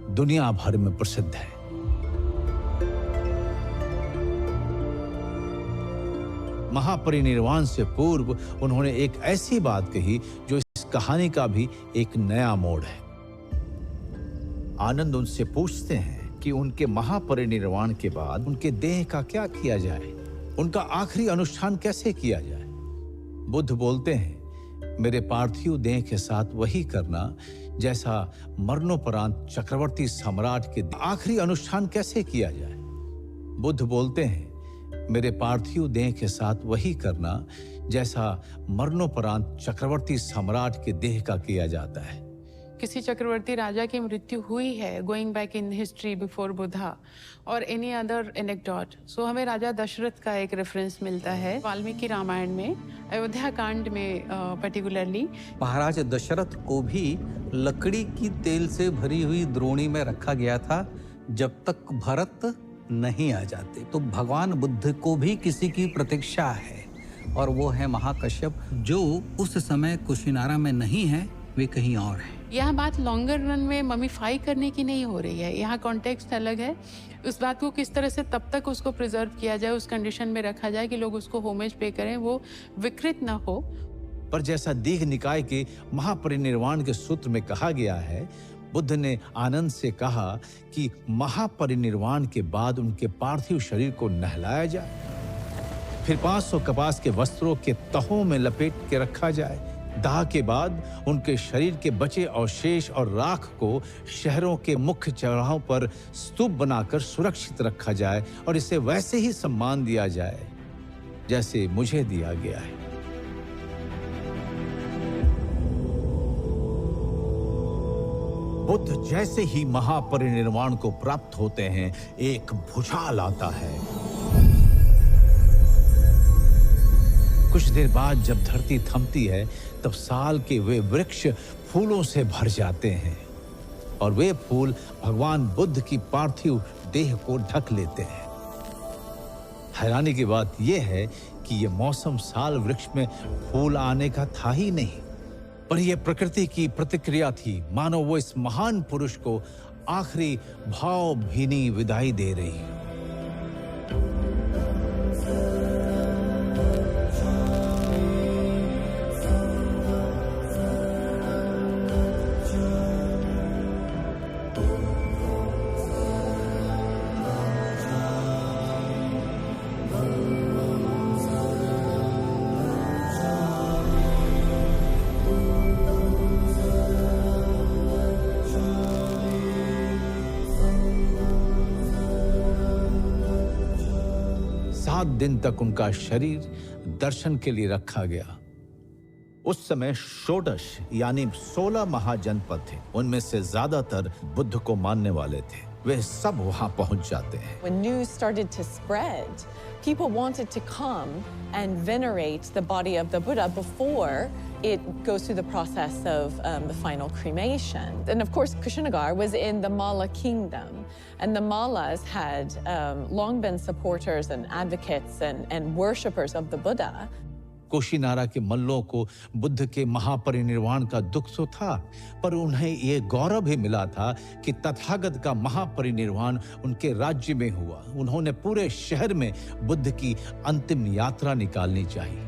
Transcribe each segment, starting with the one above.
दुनिया भर में प्रसिद्ध है। महापरिनिर्वाण से पूर्व उन्होंने एक ऐसी बात कही जो इस कहानी का भी एक नया मोड़ है। आनंद उनसे पूछते हैं कि उनके महापरिनिर्वाण के बाद उनके देह का क्या किया जाए, उनका आखिरी अनुष्ठान कैसे किया जाए। बुद्ध बोलते हैं, मेरे पार्थिव देह के साथ वही करना जैसा मरणोपरांत चक्रवर्ती सम्राट के आखिरी अनुष्ठान कैसे किया जाए। बुद्ध बोलते हैं, मेरे पार्थिव देह के साथ वही करना जैसा मरणोपरांत चक्रवर्ती सम्राट के देह का किया जाता है। किसी चक्रवर्ती राजा की मृत्यु हुई है, going back in history before Buddha और एनी अदर एनेक्डोट, सो हमें राजा दशरथ का एक रेफरेंस मिलता है वाल्मीकि रामायण में, अयोध्या कांड में पर्टिकुलरली। महाराज दशरथ को भी लकड़ी की तेल से भरी हुई द्रोणी में रखा गया था जब तक भरत नहीं आ जाते। तो भगवान बुद्ध को भी किसी की प्रतीक्षा है और वो है महाकश्यप, जो उस समय कुशिनारा में नहीं है, वे कहीं और है। यह बात लॉन्गर रन में ममीफाई करने की नहीं हो रही है, यहाँ कॉन्टेक्स्ट अलग है। उस बात को किस तरह से तब तक उसको प्रिजर्व किया जाए, उस कंडीशन में रखा जाए कि लोग उसको होमेज पे करें, वो विकृत ना हो। पर जैसा दीघ निकाय के महापरिनिर्वाण के सूत्र में कहा गया है, बुद्ध ने आनंद से कहा कि महापरिनिर्वाण के बाद उनके पार्थिव शरीर को नहलाया जाए, फिर 500 कपास के वस्त्रों के तहों में लपेट के रखा जाए। दाह के बाद उनके शरीर के बचे अवशेष और राख को शहरों के मुख्य चौराहों पर स्तूप बनाकर सुरक्षित रखा जाए और इसे वैसे ही सम्मान दिया जाए जैसे मुझे दिया गया है। बुद्ध जैसे ही महापरिनिर्वाण को प्राप्त होते हैं, एक भूचाल आता है। कुछ देर बाद जब धरती थमती है, तब साल के वे वृक्ष फूलों से भर जाते हैं और वे फूल भगवान बुद्ध की पार्थिव देह को ढक लेते हैं। हैरानी की बात यह है कि यह मौसम साल वृक्ष में फूल आने का था ही नहीं, पर यह प्रकृति की प्रतिक्रिया थी, मानो वो इस महान पुरुष को आखिरी भावभीनी विदाई दे रही। दिन तक उनका शरीर दर्शन के लिए रखा गया। उस समय षोडश यानी 16 महाजनपद थे, उनमें से ज्यादातर बुद्ध को मानने वाले थे। वे सब वहां पहुंच जाते हैं। When news started to spread, people wanted to come and venerate the body of the Buddha before it goes through the process of the final cremation. And of course, Kushinagar was in the Malla kingdom, and the Mallas had long been supporters and advocates and worshippers of the Buddha. Kushinara के मल्लों को बुद्ध के महापरिनिर्वाण का दुख तो था, पर उन्हें ये गौरव भी मिला था कि तथागत का महापरिनिर्वाण उनके राज्य में हुआ। उन्होंने पूरे शहर में बुद्ध की अंतिम यात्रा निकालनी चाहिए।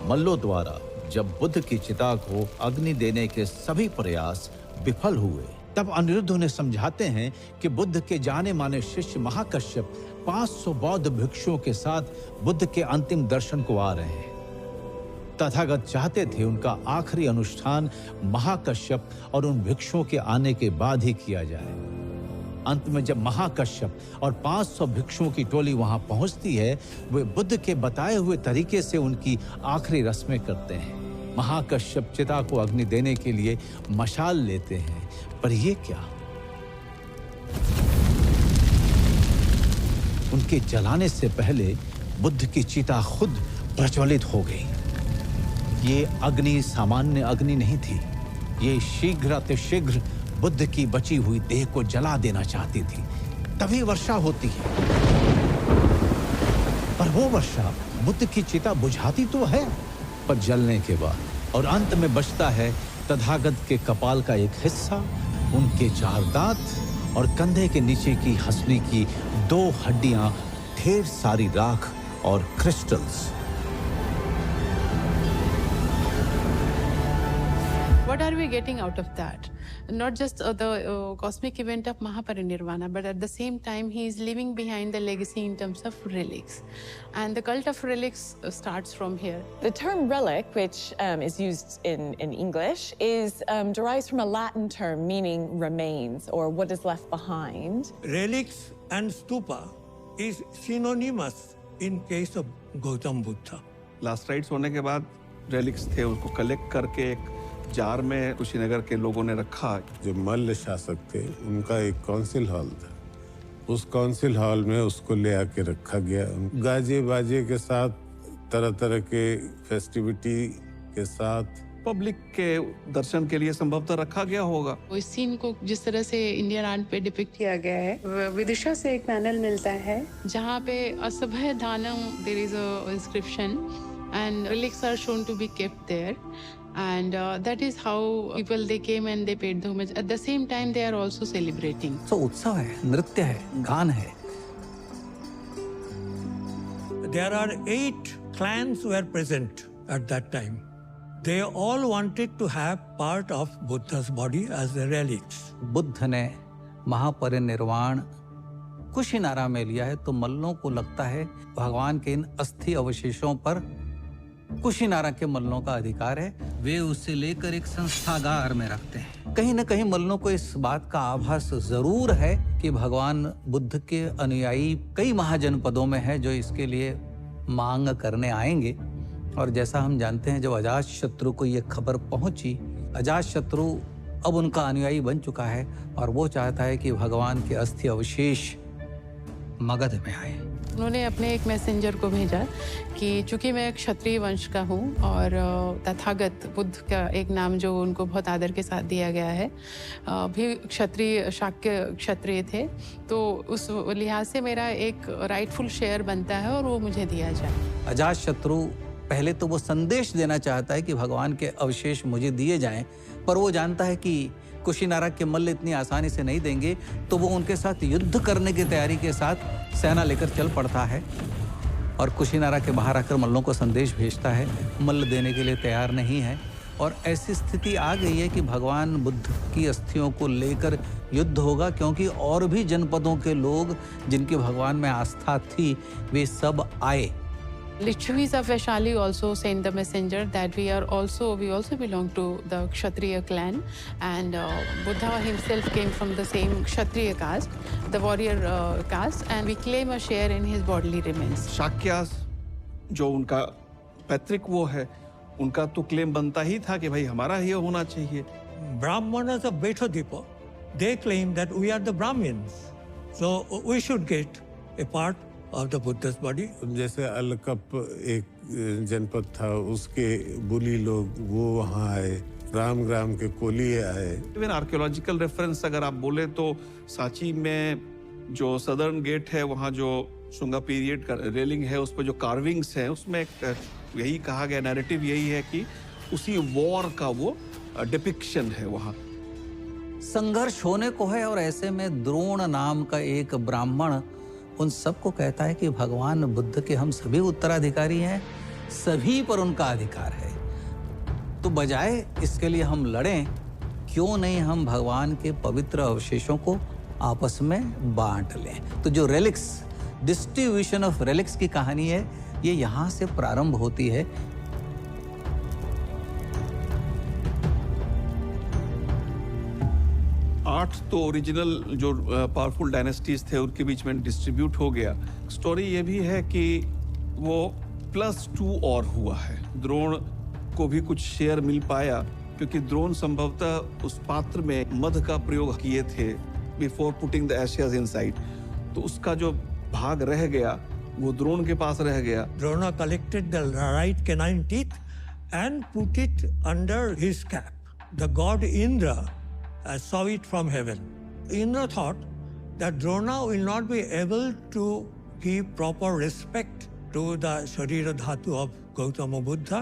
मल्लों द्वारा जब बुद्ध की चिता को अग्नि देने के सभी प्रयास विफल हुए, तब अनिरुद्ध उन्हें समझाते हैं कि बुद्ध के जाने माने शिष्य महाकश्यप 500 बौद्ध भिक्षुओं के साथ बुद्ध के अंतिम दर्शन को आ रहे हैं। तथागत चाहते थे उनका आखिरी अनुष्ठान महाकश्यप और उन भिक्षुओं के आने के बाद ही किया जाए। अंत में जब महाकश्यप और 500 भिक्षुओं की टोली वहां पहुंचती है, वे बुद्ध के बताए हुए तरीके से उनकी आखिरी रस्में करते हैं। महाकश्यप चिता को अग्नि देने के लिए मशाल लेते हैं, पर यह क्या, उनके जलाने से पहले बुद्ध की चिता खुद प्रज्वलित हो गई। ये अग्नि सामान्य अग्नि नहीं थी, ये शीघ्रातिशीघ्र बुद्ध की बची हुई देह को जला देना चाहती थी, तभी वर्षा होती है। पर वो वर्षा बुद्ध की चिता बुझाती तो है, पर जलने के बाद, और अंत में बचता है तथागत के कपाल का एक हिस्सा, उनके 4 दांत और कंधे के नीचे की हंसने की 2 हड्डियां, ढेर सारी राख और crystals. What are we getting out of that? Not just the cosmic event of Mahaparinirvana, but at the same time, he is leaving behind the legacy in terms of relics. And the cult of relics starts from here. The term relic, which is used in English, is derives from a Latin term meaning remains or what is left behind. Relics and stupa is synonymous in case of Gautam Buddha. Last rites होने के बाद relics थे, उसको collect करके एक jar में कुशीनगर के लोगों ने रखा। जो मल्ल शासक थे उनका एक काउंसिल हॉल था, उस काउंसिल हॉल में उसको ले आके रखा गया, गाजे बाजे के साथ, तरह तरह के फेस्टिविटी के साथ पब्लिक के दर्शन के लिए संभवतः रखा गया होगा। इस सीन को जिस तरह से इंडियन आर्ट पे डिपिक्ट किया गया है, विदिशा से एक पैनल मिलता है जहाँ पे असभय दानम there is a inscription and relics are shown to be kept there, and that is how people they came and they paid the homage. At the same time, they are also celebrating. तो उत्सव है, नृत्य है, गान है। There are 8 clans were present at that time. They all wanted to have part of Buddha's body as the relics. Buddha ने महापरिनिर्वाण कुशीनारा में लिया है, तो मल्लों को लगता है भगवान के इन अस्थि अवशेषों पर कुशीनारा के मल्लों का अधिकार है। वे उसे लेकर एक संस्थागार में रखते हैं। कहीं न कहीं मल्लों को इस बात का आभास जरूर है कि भगवान बुद्ध के अनुयायी कई महाजनपदों में है जो इसके लिए मांग करने आएंगे। और जैसा हम जानते हैं, जब अजातशत्रु को ये खबर पहुंची, अजातशत्रु अब उनका अनुयायी बन चुका है और वो चाहता है कि भगवान के अस्थि अवशेष मगध में आए। उन्होंने अपने एक मैसेंजर को भेजा कि चूंकि मैं क्षत्रिय वंश का हूँ और तथागत बुद्ध का एक नाम जो उनको बहुत आदर के साथ दिया गया है, भी क्षत्रिय शाक्य क्षत्रिय थे, तो उस लिहाज से मेरा एक राइटफुल शेयर बनता है और वो मुझे दिया जाए। अजातशत्रु पहले तो वो संदेश देना चाहता है कि भगवान के अवशेष मुझे दिए जाएं, पर वो जानता है कि कुशीनारा के मल्ल इतनी आसानी से नहीं देंगे, तो वो उनके साथ युद्ध करने की तैयारी के साथ सेना लेकर चल पड़ता है और कुशीनारा के बाहर आकर मल्लों को संदेश भेजता है। मल्ल देने के लिए तैयार नहीं है और ऐसी स्थिति आ गई है कि भगवान बुद्ध की अस्थियों को लेकर युद्ध होगा, क्योंकि और भी जनपदों के लोग जिनकी भगवान में आस्था थी वे सब आए। Lichavis of Vaishali also sent the messenger that we also belong to the Kshatriya clan, and Buddha himself came from the same Kshatriya caste, the warrior caste, and we claim a share in his bodily remains. शाक्यास जो उनका पैतृक वो है, उनका तो claim बनता ही था कि भाई हमारा ही होना चाहिए। Brahmanas of Betodipa, they claim that we are the Brahmins, so we should get a part of the Buddha's body. जैसे अलकप एक जनपद था, उसके बुली लोग वो वहाँ आए, राम ग्राम के कोलिये आए। इवन आर्कियोलॉजिकल रेफरेंस अगर आप बोले तो सांची में जो सदर्न गेट है, वहाँ जो शुंगा पीरियड का रेलिंग है, उस पर जो कार्विंग्स हैं, उसमें यही कहा गया, नैरेटिव यही है कि उसी वॉर का वो डिपिक्शन है वहाँ। संघर्ष होने को है और ऐसे में द्रोण नाम का एक ब्राह्मण उन सबको कहता है कि भगवान बुद्ध के हम सभी उत्तराधिकारी हैं, सभी पर उनका अधिकार है, तो बजाय इसके लिए हम लड़ें, क्यों नहीं हम भगवान के पवित्र अवशेषों को आपस में बांट लें। तो जो रेलिक्स, डिस्ट्रीब्यूशन ऑफ रेलिक्स की कहानी है, ये यहाँ से प्रारंभ होती है। आर्ट तो ओरिजिनल जो पावरफुल डायनेस्टीज थे उनके बीच में डिस्ट्रीब्यूट हो गया। स्टोरी ये भी है कि वो +2 और हुआ है, द्रोण को भी कुछ शेयर मिल पाया, क्योंकि द्रोण संभवतः उस पात्र में मध का प्रयोग किए थे before putting the ashes inside, तो उसका जो भाग रह गया वो द्रोण के पास रह गया। Drona collected the right canine teeth and put it under his cap. The god Indra saw it from heaven. Indra thought that Drona will not be able to give proper respect to the Sharira Dhatu of Gautama Buddha.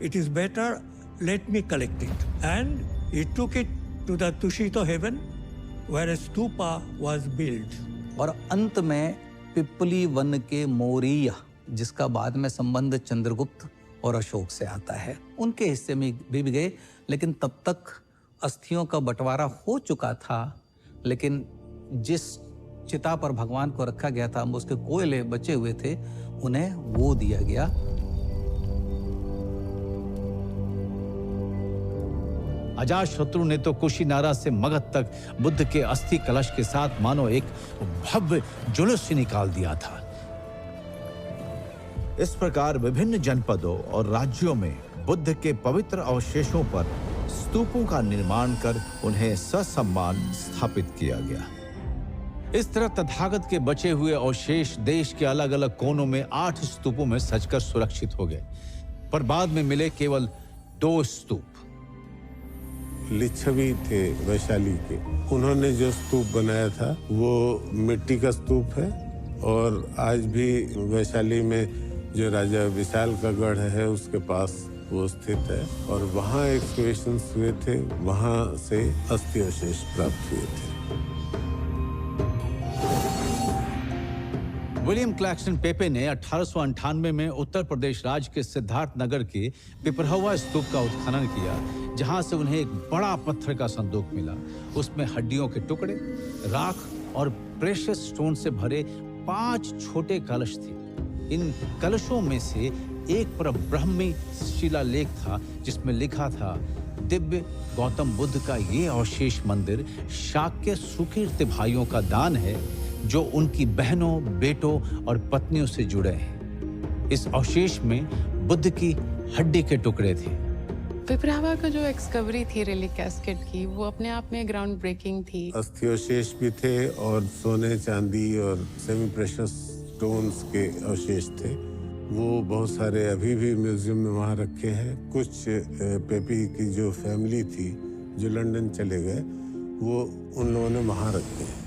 It is better let me collect it. And he took it to the Tushito heaven, where a stupa was built. और अंत में पिपली one के मौर्य, जिसका बाद में संबंध चंद्रगुप्त और अशोक से आता है, उनके हिस्से में भी गए। लेकिन तब तक अस्थियों का बंटवारा हो चुका था, लेकिन जिस चिता पर भगवान को रखा गया था, उसके कोयले बचे हुए थे, उन्हें वो दिया गया। अजातशत्रु ने तो कुशीनारा से मगध तक बुद्ध के अस्थि कलश के साथ मानो एक भव्य जुलूस निकाल दिया था। इस प्रकार विभिन्न जनपदों और राज्यों में बुद्ध के पवित्र अवशेषों पर स्तूपों का निर्माण कर उन्हें ससम्मान स्थापित किया गया। इस तरह तथागत के बचे हुए अवशेष देश के अलग अलग कोनों में 8 स्तूपों में सजकर सुरक्षित हो गए, पर बाद में मिले केवल 2 स्तूप। लिच्छवी थे वैशाली के, उन्होंने जो स्तूप बनाया था वो मिट्टी का स्तूप है, और आज भी वैशाली में जो राजा विशाल का गढ़ है उसके पास वो स्थित है, और वहाँ एक्सकवेशंस हुए थे, वहाँ से अस्थि अवशेष प्राप्त हुए थे। विलियम क्लैक्सन पेपे ने 1898 में उत्तर प्रदेश राज्य के सिद्धार्थ नगर के पिपरहवा स्तूप का उत्खनन किया, जहां से उन्हें एक बड़ा पत्थर का संदूक मिला। उसमें हड्डियों के टुकड़े, राख और प्रेशियस स्टोन से भरे 5 छोटे कलश थे। इन कलशों में से एक पर ब्रह्मी शिलालेख था, जिसमें लिखा था, दिव्य गौतम बुद्ध का ये अवशेष मंदिर शाक्य सुकीर्ति भाइयों का दान है, जो उनकी बहनों, बेटों और पत्नियों से जुड़े हैं। इस अवशेष में बुद्ध की हड्डी के टुकड़े थे। पिपरावा का जो एक्सकवरी थी रिलिक कैस्केट की, वो अपने आप में ग्राउंड ब्रेकिंग थी। अस्थि अवशेष भी थे और सोने, चांदी और सेमी प्रेशियस स्टोन्स के अवशेष थे। वो बहुत सारे अभी भी म्यूजियम में वहाँ रखे हैं। कुछ पेपी की जो फैमिली थी जो लंदन चले गए, वो उन लोगों ने वहाँ रखे हैं।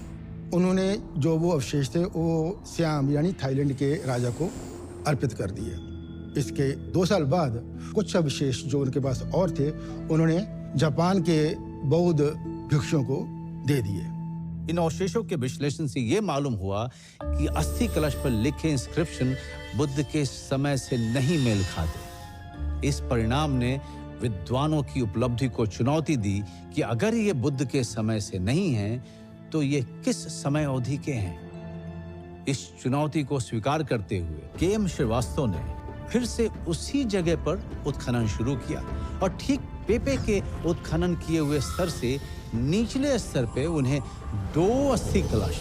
उन्होंने जो वो अवशेष थे वो सियाम यानी थाईलैंड के राजा को अर्पित कर दिए। इसके 2 साल बाद कुछ अवशेष जो उनके पास और थे, उन्होंने जापान के बौद्ध भिक्षुओं को दे दिए। इन अवशेषों के विश्लेषण से ये मालूम हुआ कि अस्थि कलश पर लिखे इंस्क्रिप्शन बुद्ध के समय से नहीं मेल खाते। इस परिणाम ने विद्वानों की उपलब्धि को चुनौती दी कि अगर ये बुद्ध के समय से नहीं हैं, तो ये किस समय अवधि के हैं। इस चुनौती को स्वीकार करते हुए के.एम. श्रीवास्तव ने फिर से उसी जगह पर उत्खनन शुरू किया, और ठीक पेपे के उत्खनन किए हुए स्तर से निचले स्तर पे उन्हें 2 अस्थि कलश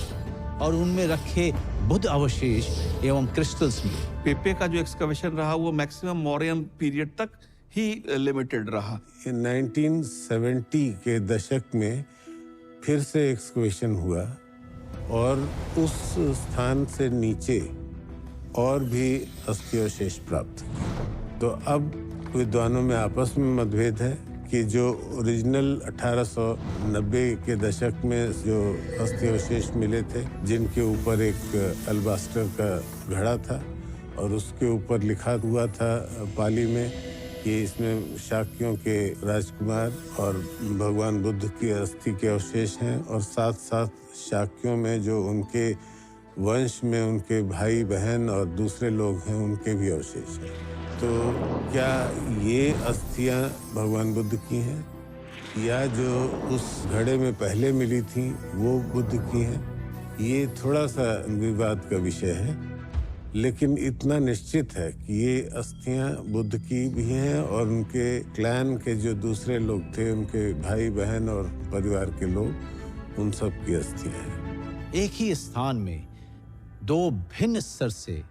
और उनमें रखे बुद्ध अवशेष एवं क्रिस्टल्स मिले। पेपे का जो एक्सकवेशन रहा वो मैक्सिमम मौर्यन पीरियड तक ही लिमिटेड रहा। 1970 के दशक में फिर से एक्सकवेशन हुआ, और उस स्थान से नीचे और भी अस्थि अवशेष प्राप्त हुए। तो अब विद्वानों में आपस में मतभेद है कि जो ओरिजिनल 1890 के दशक में जो अस्थि अवशेष मिले थे, जिनके ऊपर एक अल्बास्टर का घड़ा था और उसके ऊपर लिखा हुआ था पाली में कि इसमें शाक्यों के राजकुमार और भगवान बुद्ध की अस्थि के अवशेष हैं, और साथ साथ शाक्यों में जो उनके वंश में उनके भाई बहन और दूसरे लोग हैं, उनके भी अवशेष हैं। तो क्या ये अस्थियां भगवान बुद्ध की हैं, या जो उस घड़े में पहले मिली थी वो बुद्ध की हैं? ये थोड़ा सा विवाद का विषय है, लेकिन इतना निश्चित है कि ये अस्थियां बुद्ध की भी हैं, और उनके क्लैन के जो दूसरे लोग थे, उनके भाई बहन और परिवार के लोग, उन सब की अस्थियां हैं। एक ही स्थान में 2 भिन्न स्तर से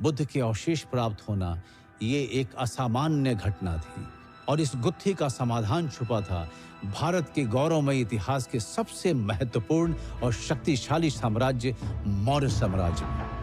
बुद्ध के अवशेष प्राप्त होना, ये एक असामान्य घटना थी, और इस गुत्थी का समाधान छुपा था भारत के गौरवमय इतिहास के सबसे महत्वपूर्ण और शक्तिशाली साम्राज्य मौर्य साम्राज्य में।